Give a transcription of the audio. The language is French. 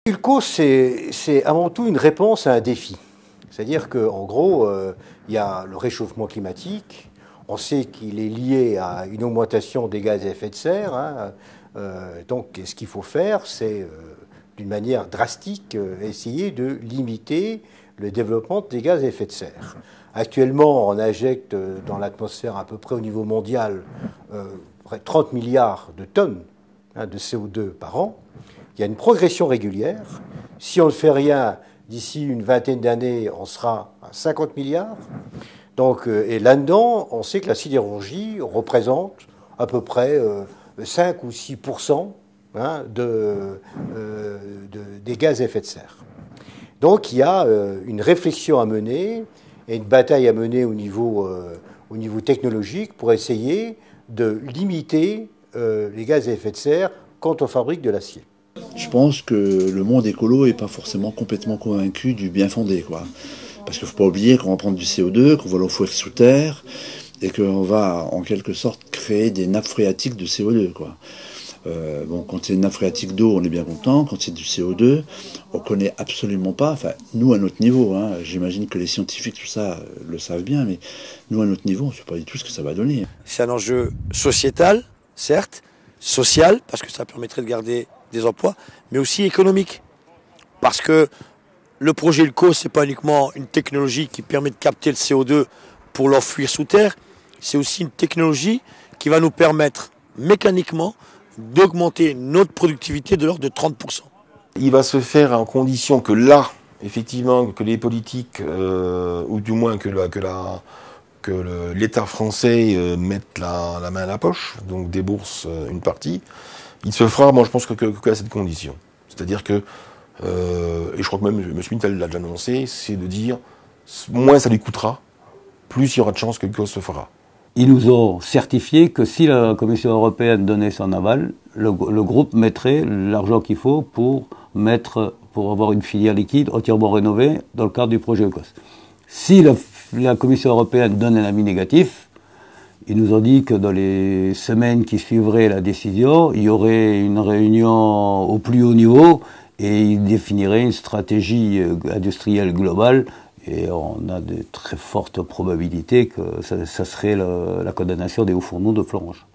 Ulco, c'est avant tout une réponse à un défi. C'est-à-dire qu'en gros, il y a le réchauffement climatique. On sait qu'il est lié à une augmentation des gaz à effet de serre. Donc, ce qu'il faut faire, c'est, d'une manière drastique, essayer de limiter le développement des gaz à effet de serre. Actuellement, on injecte dans l'atmosphère à peu près au niveau mondial près de 30 milliards de tonnes de CO2 par an. Il y a une progression régulière. Si on ne fait rien, d'ici une vingtaine d'années, on sera à 50 milliards. Donc, et là-dedans, on sait que la sidérurgie représente à peu près 5 ou 6% des gaz à effet de serre. Donc, il y a une réflexion à mener et une bataille à mener au niveau technologique pour essayer de limiter les gaz à effet de serre quand on fabrique de l'acier. Je pense que le monde écolo n'est pas forcément complètement convaincu du bien fondé, quoi. Parce qu'il ne faut pas oublier qu'on va prendre du CO2, qu'on va l'enfouir sous terre, et qu'on va en quelque sorte créer des nappes phréatiques de CO2, quoi. Bon, quand c'est une nappe phréatique d'eau, on est bien content. Quand c'est du CO2, on connaît absolument pas. Enfin, nous à notre niveau, hein, j'imagine que les scientifiques tout ça le savent bien, mais nous à notre niveau, on ne sait pas du tout ce que ça va donner. C'est un enjeu sociétal, certes, social parce que ça permettrait de garder des emplois, mais aussi économique, parce que le projet Ulco, c'est pas uniquement une technologie qui permet de capter le CO2 pour l'enfouir sous terre, c'est aussi une technologie qui va nous permettre mécaniquement d'augmenter notre productivité de l'ordre de 30%. Il va se faire en condition que là, effectivement, que les politiques, ou du moins que l'État français mette la main à la poche, donc débourse une partie, il se fera, moi je pense qu'à cette condition. C'est-à-dire que, et je crois que même M. Mittal l'a déjà annoncé, c'est de dire, moins ça lui coûtera, plus il y aura de chances que quelque chose se fera. Ils nous ont certifié que si la Commission européenne donnait son aval, le groupe mettrait l'argent qu'il faut pour avoir une filière liquide entièrement rénovée dans le cadre du projet EUCOS. Si la Commission européenne donne un avis négatif, ils nous ont dit que dans les semaines qui suivraient la décision, il y aurait une réunion au plus haut niveau et ils définiraient une stratégie industrielle globale. Et on a de très fortes probabilités que ça serait la condamnation des hauts fourneaux de Florange.